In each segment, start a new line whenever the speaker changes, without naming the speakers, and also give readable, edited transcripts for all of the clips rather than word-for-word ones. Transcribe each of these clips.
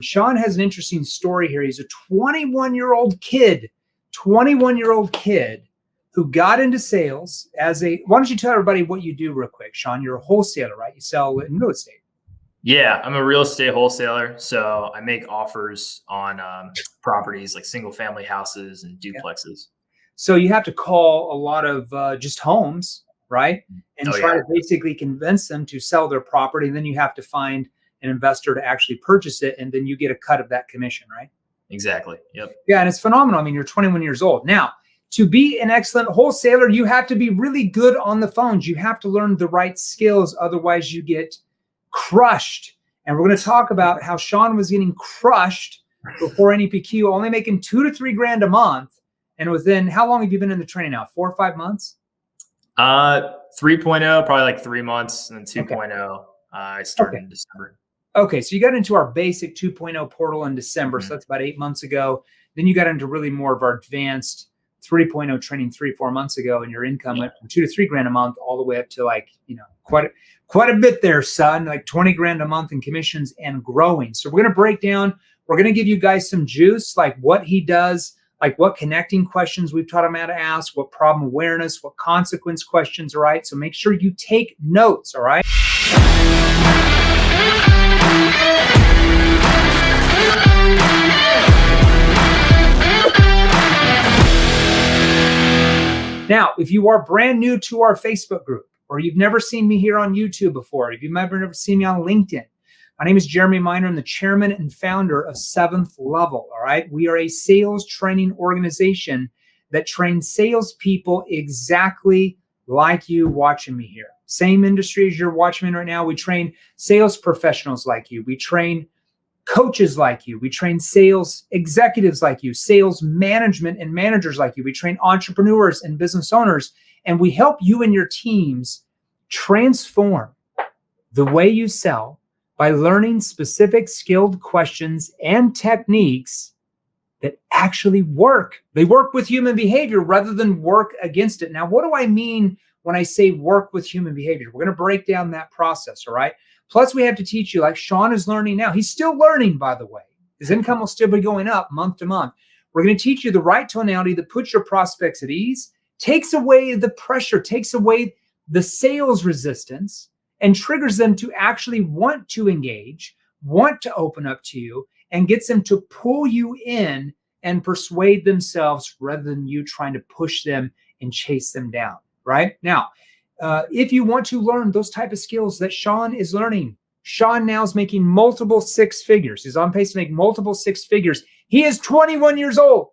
Shawn has an interesting story here. He's a 21-year-old kid, 21-year-old kid who got into sales as a, why don't you tell everybody what you do real quick, Shawn? You're a wholesaler, right? You sell in real estate.
Yeah, I'm a real estate wholesaler. So I make offers on properties like single family houses and duplexes.
Yeah. So you have to call a lot of just homes, right? And try to basically convince them to sell their property. And then you have to find an investor to actually purchase it. And then you get a cut of that commission, right?
Exactly. Yep.
Yeah. And it's phenomenal. I mean, you're 21 years old. Now, to be an excellent wholesaler, you have to be really good on the phones. You have to learn the right skills. Otherwise, you get crushed. And we're going to talk about how Shawn was getting crushed before NEPQ, only making $2 to $3 grand a month. And within, how long have you been in the training now? 4 or 5 months?
3.0, probably like 3 months. And then 2.0, I started in December.
Okay, so you got into our basic 2.0 portal in December. So that's about 8 months ago. Then you got into really more of our advanced 3.0 training 3-4 months ago. And your income went from 2 to 3 grand a month all the way up to like, quite a bit there, son, like 20 grand a month in commissions and growing. So we're going to break down, we're going to give you guys some juice, like what he does, like what connecting questions we've taught him how to ask, what problem awareness, what consequence questions, all right? So make sure you take notes, all right? Now, if you are brand new to our Facebook group, or you've never seen me here on YouTube before, if you've never seen me on LinkedIn, my name is Jeremy Miner. I'm the chairman and founder of 7th Level, all right? We are a sales training organization that trains salespeople exactly like you watching me here. Same industry as you're watching me right now. We train sales professionals like you. We train coaches like you. We train sales executives like you, sales management and managers like you. We train entrepreneurs and business owners, and we help you and your teams transform the way you sell by learning specific skilled questions and techniques that actually work. They work with human behavior rather than work against it. Now, what do I mean when I say work with human behavior? We're going to break down that process, all right? Plus, we have to teach you, like Shawn is learning now. He's still learning, by the way. His income will still be going up month to month. We're going to teach you the right tonality that puts your prospects at ease, takes away the pressure, takes away the sales resistance, and triggers them to actually want to engage, want to open up to you, and gets them to pull you in and persuade themselves rather than you trying to push them and chase them down, right? Now, if you want to learn those type of skills that Shawn is learning, Shawn now is making multiple 6 figures. He's on pace to make multiple 6 figures. He is 21 years old.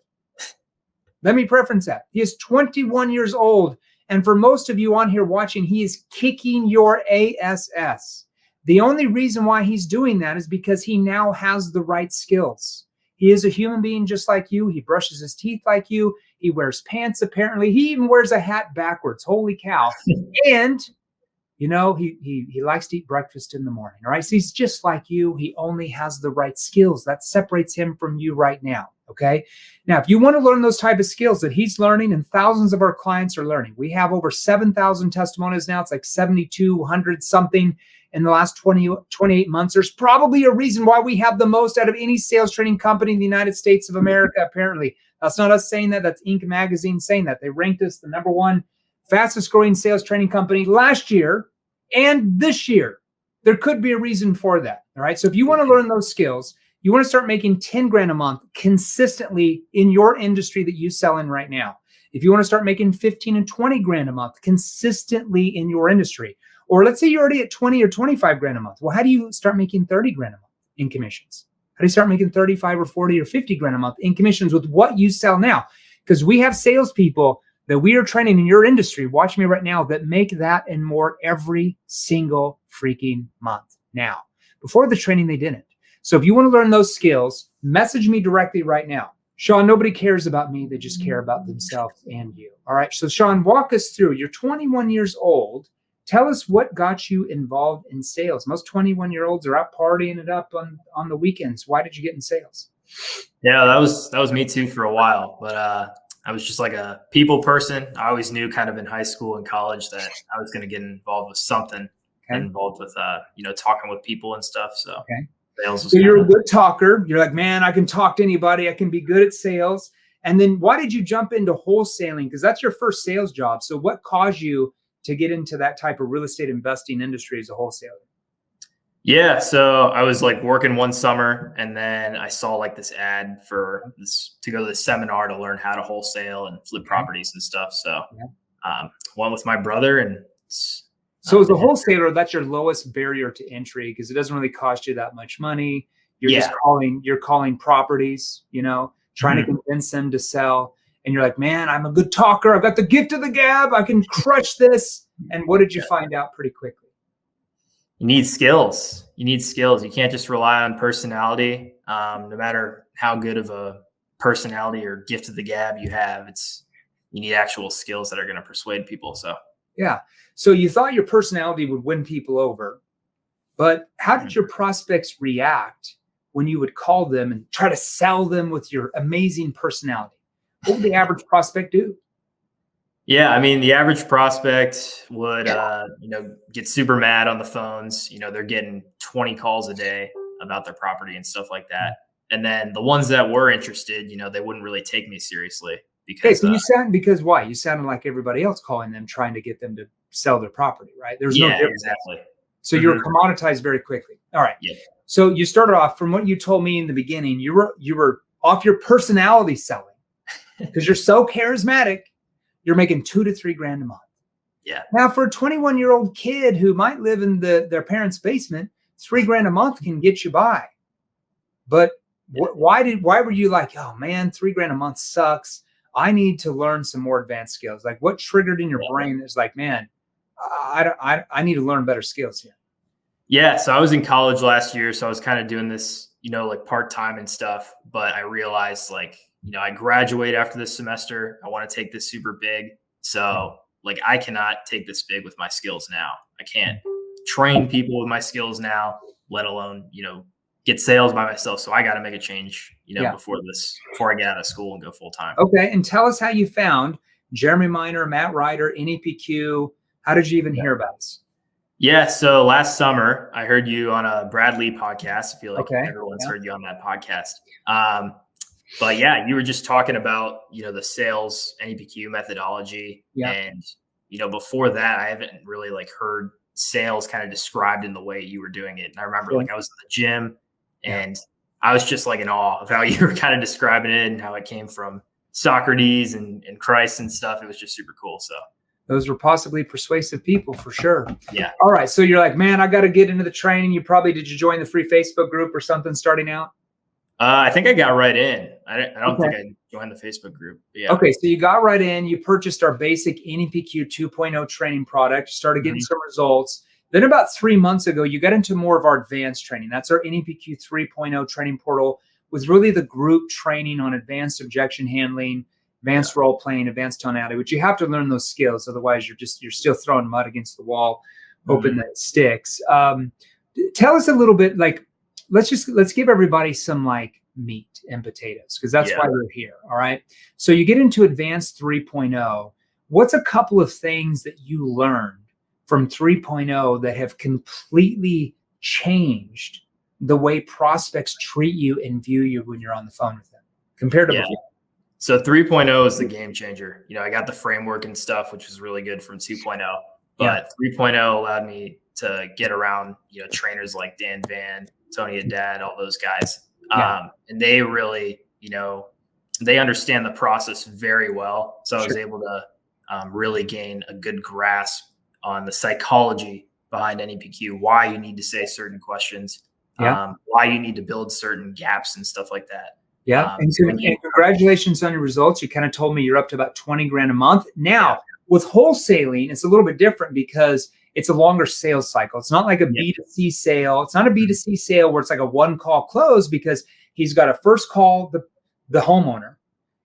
Let me preference that. He is 21 years old. And for most of you on here watching, he is kicking your ass. The only reason why he's doing that is because he now has the right skills. He is a human being just like you. He brushes his teeth like you. He wears pants, apparently. He even wears a hat backwards. Holy cow. And, you know, he likes to eat breakfast in the morning. All right. So he's just like you. He only has the right skills. That separates him from you right now. Okay. Now, if you want to learn those type of skills that he's learning and thousands of our clients are learning, we have over 7,000 testimonies now. It's like 7,200 something in the last 28 months. There's probably a reason why we have the most out of any sales training company in the United States of America, apparently. That's not us saying that. That's Inc. magazine saying that. They ranked us the #1 fastest growing sales training company last year and this year. There could be a reason for that. All right. So if you want to learn those skills, you want to start making 10 grand a month consistently in your industry that you sell in right now. If you want to start making 15 and 20 grand a month consistently in your industry, or let's say you're already at 20 or 25 grand a month. Well, how do you start making 30 grand a month in commissions? How do you start making 35 or 40 or 50 grand a month in commissions with what you sell now? Because we have salespeople that we are training in your industry, watch me right now, that make that and more every single freaking month now. Before the training, they didn't. So if you want to learn those skills, message me directly right now. Shawn, nobody cares about me. They just care about themselves and you. All right. So Shawn, walk us through. You're 21 years old. Tell us what got you involved in sales. Most 21-year-olds are out partying it up on the weekends. Why did you get in sales?
Yeah, that was me too for a while. But I was just like a people person. I always knew kind of in high school and college that I was going to get involved with something, involved with, talking with people and stuff. So.
Okay.
Sales was
So
kind
you're a
of,
good talker. You're like, man, I can talk to anybody. I can be good at sales. And then why did you jump into wholesaling? Because that's your first sales job. So what caused you to get into that type of real estate investing industry as a wholesaler?
yeah. So I was like working one summer, and then I saw like this ad for this to go to this seminar to learn how to wholesale and flip
Okay.
properties and stuff. So
Yeah.
went with my brother, and it's
So as a
been hit.
wholesaler, that's your lowest barrier to entry because it doesn't really cost you that much money. You're just
Yeah.
calling properties, trying to
Mhm.
convince them to sell. And you're like, man, I'm a good talker. I've got the gift of the gab. I can crush this. And what did you
Yeah.
find out pretty quickly?
You need skills. You need skills. You can't just rely on personality. No matter how good of a personality or gift of the gab you have, you need actual skills that are going to persuade people. So
Yeah. So you thought your personality would win people over, but how did
mhm.
your prospects react when you would call them and try to sell them with your amazing personality? What would the average prospect do?
Yeah, I mean, the average prospect would, get super mad on the phones. They're getting 20 calls a day about their property and stuff like that. And then the ones that were interested, they wouldn't really take me seriously
Okay,
because,
so because why? You sounded like everybody else calling them, trying to get them to sell their property, right? There's no
yeah,
difference.
exactly.
So you're
Hmm.
commoditized very quickly. All right.
Yeah,
So you started off from what you told me in the beginning. You were off your personality selling because you're so charismatic. You're making 2 to 3 grand a month.
yeah,
Now, for a 21-year-old kid who might live in their parents' basement, 3 grand a month can get you by. But
yeah.
why were you like, oh man, 3 grand a month sucks. I need to learn some more advanced skills. Like what triggered in your
Yeah.
brain that's like, man, I need to learn better skills here.
Yeah, so I was in college last year, so I was kind of doing this, like part-time and stuff, but I realized like, I graduate after this semester. I want to take this super big. So, like I cannot take this big with my skills now. I can't train people with my skills now, let alone, get sales by myself. So I got to make a change,
Yeah.
before I get out of school and go full time.
Okay. And tell us how you found Jeremy Miner, Matt Ryder, NEPQ. How did you even hear about us?
Yeah. So last summer, I heard you on a Brad Lee podcast. I feel like
Okay.
everyone's
Yeah.
heard you on that podcast. But yeah, you were just talking about, the sales NEPQ methodology.
Yeah.
And, before that, I haven't really like heard sales kind of described in the way you were doing it. And I remember
Sure.
like I was in the gym
Yeah.
and I was just like in awe of how you were kind of describing it and how it came from Socrates and Christ and stuff. It was just super cool. So
Those were possibly persuasive people for sure.
yeah.
All right. So you're like, man, I got to get into the training. Did you join the free Facebook group or something starting out?
I think I got right in. I don't think
Okay.
I joined the Facebook group. But yeah.
Okay. So you got right in, you purchased our basic NEPQ 2.0 training product, you started getting some results. Then about 3 months ago, you got into more of our advanced training. That's our NEPQ 3.0 training portal with really the group training on advanced objection handling, advanced role playing, advanced tonality, which you have to learn those skills. Otherwise you're still throwing mud against the wall, hoping that it sticks. Tell us a little bit, like, let's give everybody some like meat and potatoes because that's why we're here. All right. So you get into advanced 3.0. What's a couple of things that you learned from 3.0 that have completely changed the way prospects treat you and view you when you're on the phone with them compared to before?
So 3.0 is the game changer. I got the framework and stuff, which is really good from 2.0, but 3.0 allowed me to get around, trainers like Dan Van, Tony Haddad, all those guys. And they really, they understand the process very well. So I was able to really gain a good grasp on the psychology behind NEPQ, why you need to say certain questions, why you need to build certain gaps and stuff like that.
Yeah. And congratulations on your results. You kind of told me you're up to about 20 grand a month. Now, with wholesaling, it's a little bit different because it's a longer sales cycle. It's not like a B2C sale. It's not a B2C sale where it's like a one call close because he's got to first call the homeowner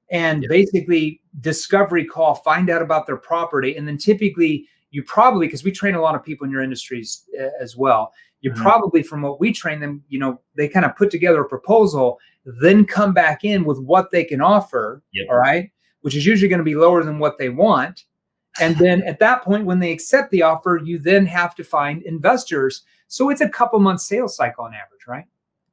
and basically discovery call, find out about their property. And then typically you probably, because we train a lot of people in your industries as well, you probably, from what we train them, they kind of put together a proposal, then come back in with what they can offer. All right. Which is usually going to be lower than what they want. And then at that point, when they accept the offer, you then have to find investors. So it's a couple months sales cycle on average, right?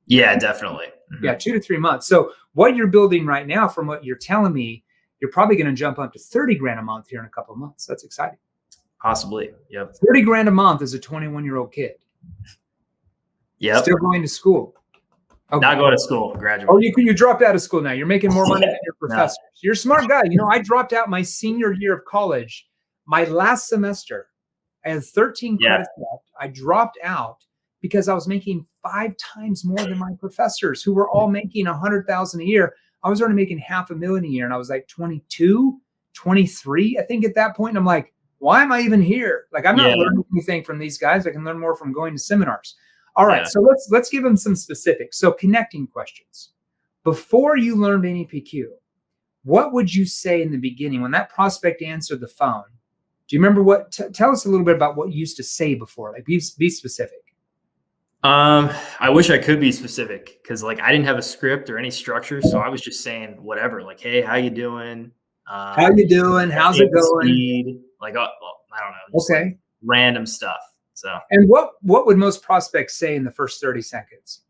Yeah, definitely.
Yeah, 2 to 3 months. So what you're building right now, from what you're telling me, you're probably going to jump up to 30 grand a month here in a couple of months. That's exciting.
Possibly. Yep.
30 grand a month as a 21-year-old kid.
Yep.
Still going to school.
Okay. Not going to school, graduate.
Oh, you dropped out of school now. You're making more money than your professors. No. You're a smart guy. You know, I dropped out my senior year of college. My last semester, I had 13 credits left. I dropped out because I was making 5 times more than my professors, who were all making $100,000 a year. I was already making $500,000 a year, and I was like 22, 23, I think, at that point. And I'm like, why am I even here? Like, I'm not learning anything from these guys. I can learn more from going to seminars. All right, so let's give them some specifics. So connecting questions. Before you learned NEPQ, what would you say in the beginning when that prospect answered the phone? Do you remember what? Tell us a little bit about what you used to say before. Like, be specific.
I wish I could be specific, because like I didn't have a script or any structure, so I was just saying whatever. Like, hey, how you doing?
How you doing? How's it going?
Like, I don't know. Just like random stuff. So.
And what would most prospects say in the first 30 seconds?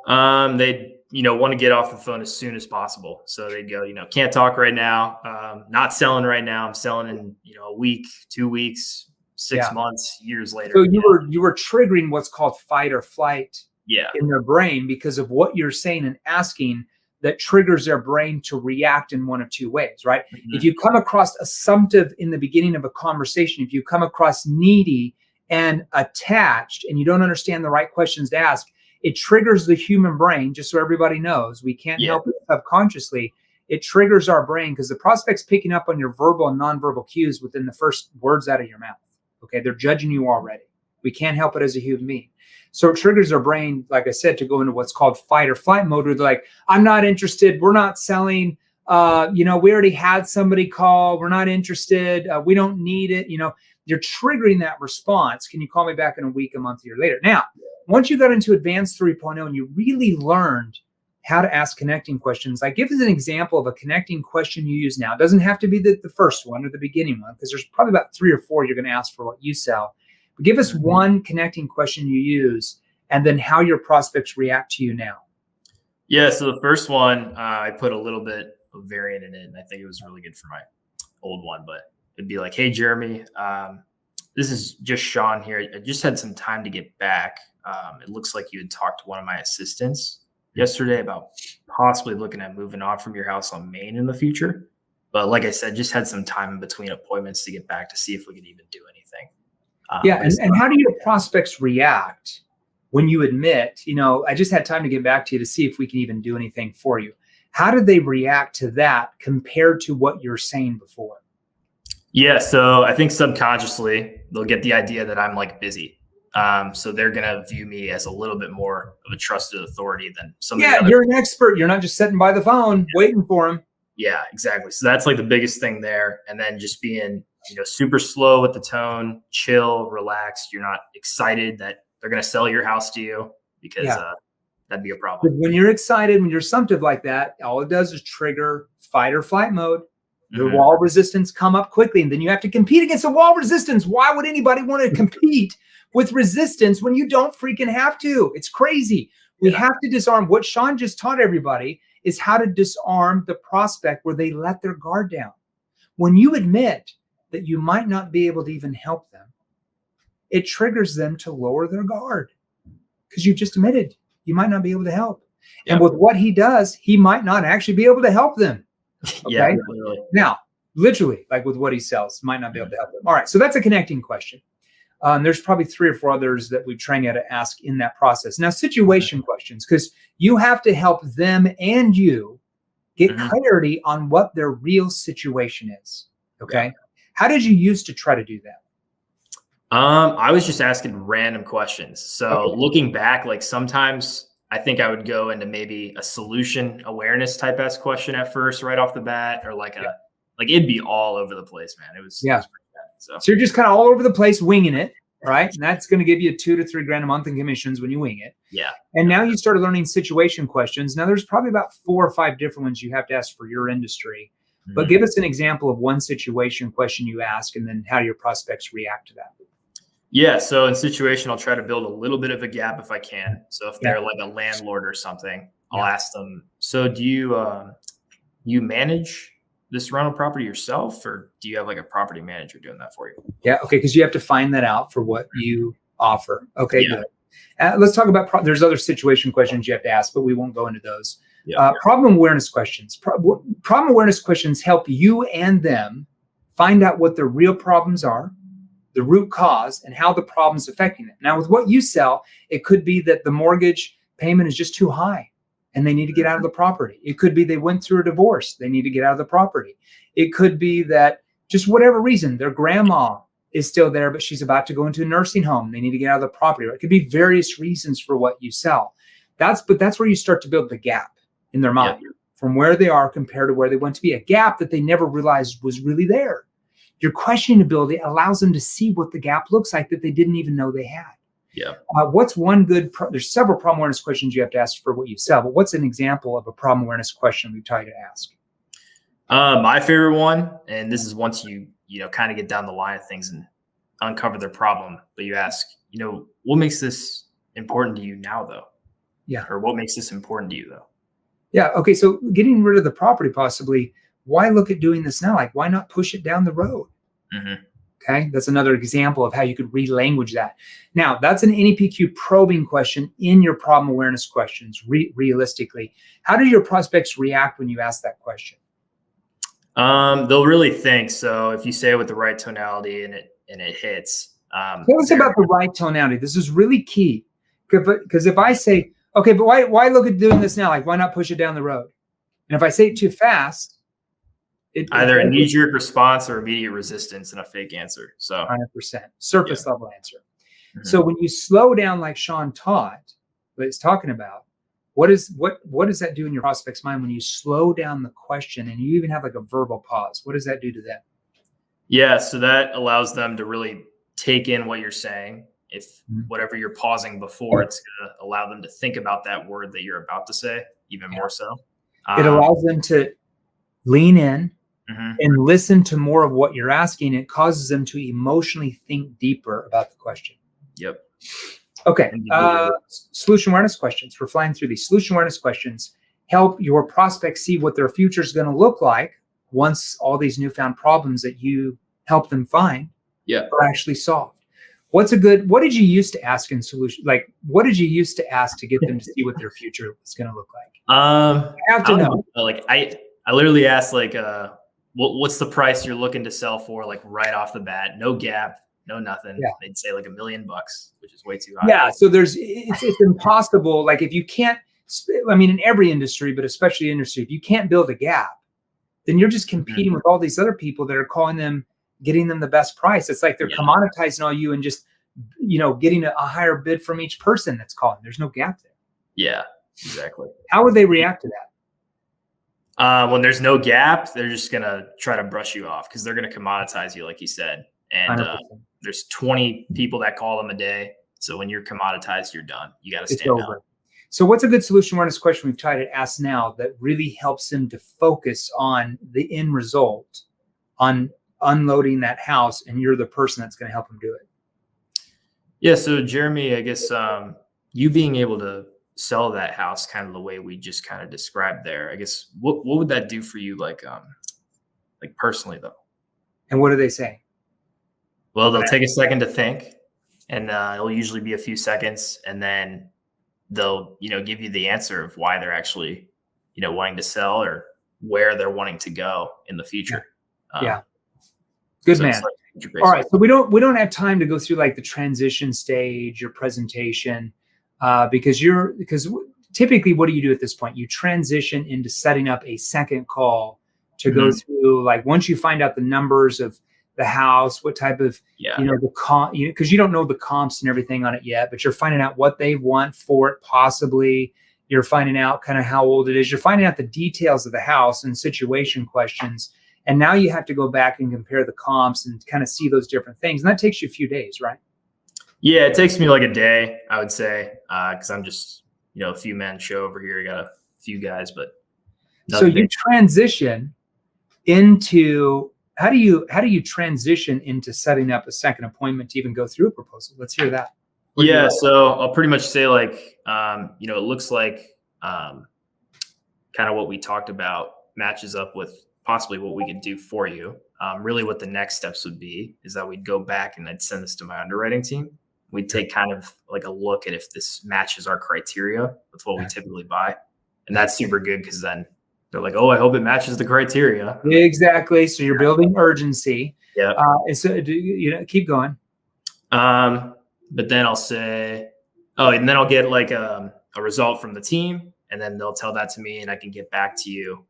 They want to get off the phone as soon as possible. So they'd go, can't talk right now. Not selling right now. I'm selling in a week, 2 weeks, 6 months, years later.
So you were triggering what's called fight or flight in their brain because of what you're saying and asking, that triggers their brain to react in one of two ways, right? Mm-hmm. If you come across assumptive in the beginning of a conversation, if you come across needy and attached, and you don't understand the right questions to ask, it triggers the human brain. Just so everybody knows, we can't help it subconsciously. It triggers our brain because the prospect's picking up on your verbal and nonverbal cues within the first words out of your mouth. Okay, they're judging you already. We can't help it as a human being. So it triggers our brain, like I said, to go into what's called fight or flight mode, where they're like, I'm not interested. We're not selling. We already had somebody call. We're not interested. We don't need it. You're triggering that response. Can you call me back in a week, a month, a year later? Now, once you got into Advanced 3.0 and you really learned how to ask connecting questions, like give us an example of a connecting question you use now. It doesn't have to be the first one or the beginning one, because there's probably about 3 or 4 you're going to ask for what you sell. But give us one connecting question you use, and then how your prospects react to you now.
Yeah, so the first one, I put a little bit of variant in it, and I think it was really good for my old one, but it'd be like, hey, Jeremy, this is just Shawn here. I just had some time to get back. It looks like you had talked to one of my assistants yesterday about possibly looking at moving on from your house on Main in the future. But like I said, just had some time in between appointments to get back to see if we could even do anything.
And how do your prospects react when you admit, I just had time to get back to you to see if we can even do anything for you? How do they react to that compared to what you're saying before?
Yeah, so I think subconsciously they'll get the idea that I'm like busy. So they're going to view me as a little bit more of a trusted authority than some of the other.
You're an expert. You're not just sitting by the phone waiting for them.
Yeah, exactly. So that's like the biggest thing there. And then just being, super slow with the tone, chill, relaxed. You're not excited that they're going to sell your house to you, because that'd be a problem.
When you're excited, when you're assumptive like that, all it does is trigger fight or flight mode. Your wall resistance come up quickly, and then you have to compete against the wall resistance. Why would anybody want to compete with resistance when you don't freaking have to? It's crazy. We have to disarm. What Shawn just taught everybody is how to disarm the prospect where they let their guard down. When you admit that you might not be able to even help them, it triggers them to lower their guard, because you've just admitted you might not be able to help. Yep. And with what he does, he might not actually be able to help them. Okay.
Literally.
Now, literally, like with what he sells, might not be able to help them. All right. So that's a connecting question. There's probably 3 or 4 others that we train you to ask in that process. Now, situation questions, because you have to help them and you get clarity on what their real situation is. Okay. How did you used to try to do that?
I was just asking random questions. So looking back, like sometimes I think I would go into maybe a solution awareness type S question at first, right off the bat, or like it'd be all over the place, man. It was pretty bad. So you're just kind of all over the place winging it, right? And that's going to give you 2 to 3 grand a month in commissions when you wing it. Yeah.
And now you started learning situation questions. Now there's probably about 4 or 5 different ones you have to ask for your industry. But give us an example of one situation question you ask, and then how your prospects react to that.
Yeah. So in situation, I'll try to build a little bit of a gap if I can. So if
Yeah.
they're like a landlord or something, I'll
Yeah.
ask them, so do you manage this rental property yourself, or do you have like a property manager doing that for you?
Yeah. Okay. Because you have to find that out for what you offer. Okay.
Yeah.
Good. Let's talk about, there's other situation questions you have to ask, but we won't go into those.
Yeah.
Problem awareness questions. Problem awareness questions help you and them find out what their real problems are, the root cause, and how the problem is affecting them. Now, with what you sell, it could be that the mortgage payment is just too high and they need to get out of the property. It could be they went through a divorce. They need to get out of the property. It could be that just whatever reason, their grandma is still there, but she's about to go into a nursing home. They need to get out of the property. It could be various reasons for what you sell. But that's where you start to build the gap in their mind from where they are compared to where they want to be, a gap that they never realized was really there. Your questioning ability allows them to see what the gap looks like that they didn't even know they had.
Yeah.
What's one good, there's several problem awareness questions you have to ask for what you sell, but what's an example of a problem awareness question we try to ask?
My favorite one, and this is once you kind of get down the line of things and uncover their problem, but you ask, what makes this important to you now, though?
Yeah.
Or what makes this important to you, though?
Yeah. Okay. So getting rid of the property, possibly, why look at doing this now? Like, why not push it down the road?
Mm-hmm.
Okay. That's another example of how you could relanguage that. Now, that's an NEPQ probing question in your problem awareness questions. Realistically, how do your prospects react when you ask that question?
They'll really think. So if you say it with the right tonality and it hits.
Tell us about the right tonality. This is really key. Because if I say, okay, but why look at doing this now? Like, why not push it down the road? And if I say it too fast,
either a knee-jerk response or immediate resistance and a fake answer. So
100% surface level answer.
Mm-hmm.
So when you slow down, like Shawn taught, what he's talking about, what does that do in your prospect's mind when you slow down the question and you even have like a verbal pause? What does that do to them?
Yeah, so that allows them to really take in what you're saying. If whatever you're pausing before, it's going to allow them to think about that word that you're about to say even more so.
It allows them to lean in and listen to more of what you're asking. It causes them to emotionally think deeper about the question.
Yep.
Okay. Solution awareness questions. We're flying through these. Solution awareness questions help your prospects see what their future is going to look like once all these newfound problems that you help them find are actually solved. What did you used to ask in solution? Like, what did you used to ask to get them to see what their future is going to look like?
I have to know. Like, I literally asked, like, what's the price you're looking to sell for? Like, right off the bat, no gap, no nothing. Yeah. They'd say like $1 million, which is way too high.
Yeah. So it's impossible. Like, if you can't, I mean, in every industry, but especially industry, if you can't build a gap, then you're just competing with all these other people that are getting them the best price. It's like they're commoditizing all you and just, getting a higher bid from each person that's calling. There's no gap there.
Yeah, exactly.
How would they react to that?
When there's no gap, they're just going to try to brush you off because they're going to commoditize you, like you said. And there's 20 people that call them a day. So when you're commoditized, you're done. You got to stand out.
So what's a good solution awareness question we've tried to ask now that really helps them to focus on the end result, on unloading that house, and you're the person that's going to help them do it?
Yeah. So Jeremy, I guess you being able to sell that house kind of the way we just kind of described there, I guess what would that do for you, like personally though?
And what do they say?
Well, they'll take a second to think, and it'll usually be a few seconds, and then they'll give you the answer of why they're actually wanting to sell or where they're wanting to go in the future.
Good man. All right, so we don't have time to go through like the transition stage or presentation because typically what do you do at this point? You transition into setting up a second call to go through, like, once you find out the numbers of the house, what type of the comp, because you don't know the comps and everything on it yet, but you're finding out what they want for it. Possibly you're finding out kind of how old it is. You're finding out the details of the house and situation questions. And now you have to go back and compare the comps and kind of see those different things. And that takes you a few days, right?
Yeah, it takes me like a day, I would say, because I'm just, a few men show over here. I got a few guys, but
so you transition into how do you transition into setting up a second appointment to even go through a proposal? Let's hear that.
Yeah, so I'll pretty much say like, it looks like kind of what we talked about matches up with possibly what we could do for you. Really what the next steps would be is that we'd go back and I'd send this to my underwriting team. We'd take kind of like a look at if this matches our criteria with what we typically buy. And that's super good because then they're like, oh, I hope it matches the criteria.
Exactly. So you're building urgency.
Yeah.
And so keep going.
But then I'll say, and then I'll get like a result from the team, and then they'll tell that to me, and I can get back to you,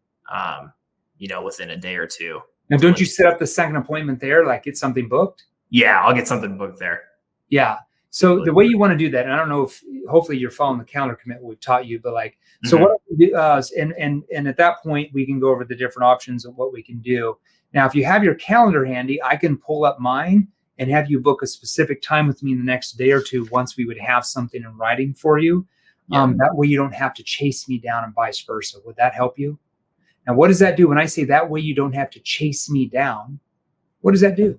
within a day or two.
Now, don't you set up the second appointment there, like get something booked?
Yeah, I'll get something booked there.
Yeah. So the way you want to do that, and I don't know if hopefully you're following the calendar commitment we've taught you, but like, so what I do, and at that point we can go over the different options of what we can do. Now, if you have your calendar handy, I can pull up mine and have you book a specific time with me in the next day or two once we would have something in writing for you. Yeah. That way you don't have to chase me down and vice versa. Would that help you? Now, what does that do? When I say that way you don't have to chase me down, what does that do?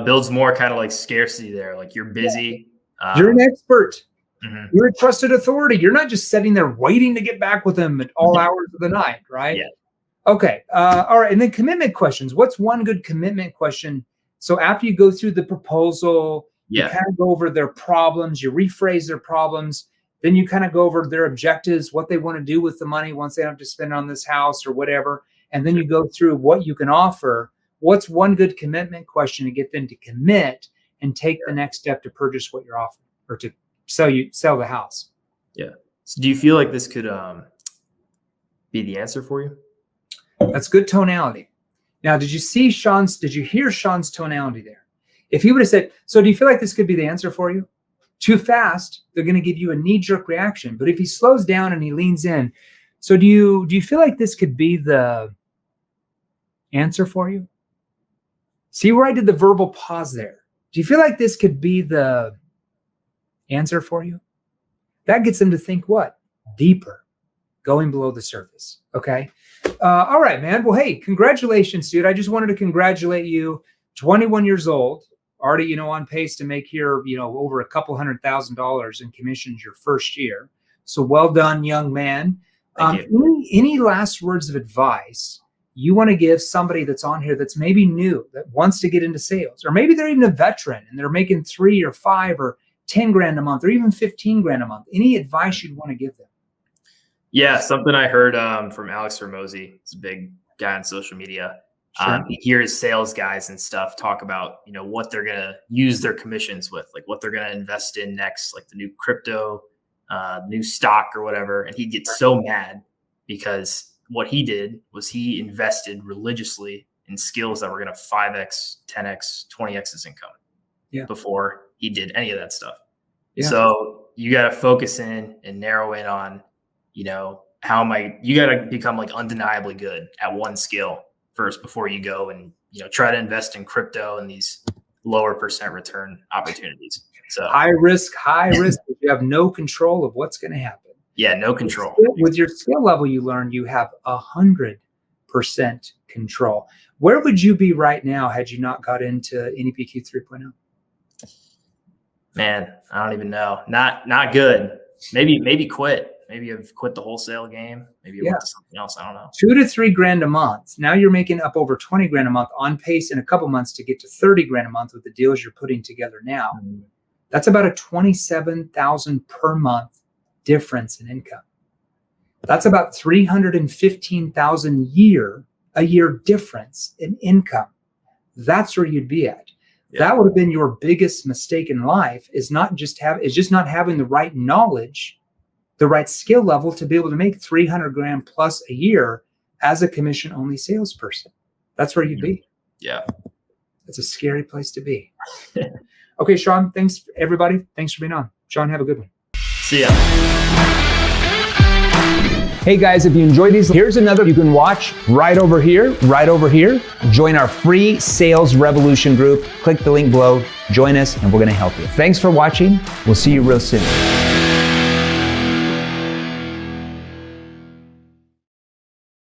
Builds more kind of like scarcity there. Like you're busy.
You're an expert. You're a trusted authority. You're not just sitting there waiting to get back with them at all hours of the night, right?
Yeah.
Okay. All right. And then commitment questions. What's one good commitment question? So after you go through the proposal, you kind of go over their problems, you rephrase their problems, then you kind of go over their objectives, what they want to do with the money once they don't have to spend it on this house or whatever. And then you go through what you can offer. What's one good commitment question to get them to commit and take the next step to purchase what you're offering or to sell the house? Yeah.
So do you feel like this could be the answer for you?
That's good tonality. Now, did you hear Shawn's tonality there? If he would have said, so do you feel like this could be the answer for you? Too fast, they're going to give you a knee-jerk reaction. But if he slows down and he leans in, so do you feel like this could be the answer for you? See where I did the verbal pause there? Do you feel like this could be the answer for you? That gets them to think what? Deeper, going below the surface. Okay. All right, man. Well, hey, congratulations, dude. I just wanted to congratulate you. 21 years old, already, on pace to make here, over a couple $100,000 in commissions your first year. So well done, young man. Any last words of advice you want to give somebody that's on here that's maybe new, that wants to get into sales, or maybe they're even a veteran and they're making 3 or 5 or 10 grand a month, or even 15 grand a month? Any advice you'd want to give them?
Yeah, something I heard from Alex Ramosi. He's a big guy on social media. Sure. He hears sales guys and stuff talk about, what they're going to use their commissions with, like what they're going to invest in next, like the new crypto, new stock or whatever. And he'd get so mad because what he did was he invested religiously in skills that were going to 5x, 10x, 20x his income before he did any of that stuff. Yeah. So you got to focus in and narrow in on, you got to become like undeniably good at one skill first before you go and, try to invest in crypto and these lower percent return opportunities. So
high risk, but you have no control of what's going to happen.
Yeah, no control.
With your skill level you learned, you have 100% control. Where would you be right now had you not got into NEPQ 3.0?
Man, I don't even know. Not good. Maybe quit. Maybe I've quit the wholesale game. Maybe I went to something else. I don't know.
2 to 3 grand a month. Now you're making up over 20 grand a month, on pace in a couple months to get to 30 grand a month with the deals you're putting together now. Mm-hmm. That's about a $27,000 per month difference in income. That's about $315,000 a year difference in income. That's where you'd be at. Yeah. That would have been your biggest mistake in life, is just not having the right knowledge, the right skill level to be able to make 300 grand plus a year as a commission only salesperson. That's where you'd be.
Yeah.
It's a scary place to be. Okay, Shawn, thanks everybody. Thanks for being on. Shawn, have a good one.
See ya.
Hey guys, if you enjoyed these, here's another you can watch right over here. Join our free Sales Revolution group. Click the link below, join us, and we're gonna help you. Thanks for watching. We'll see you real soon.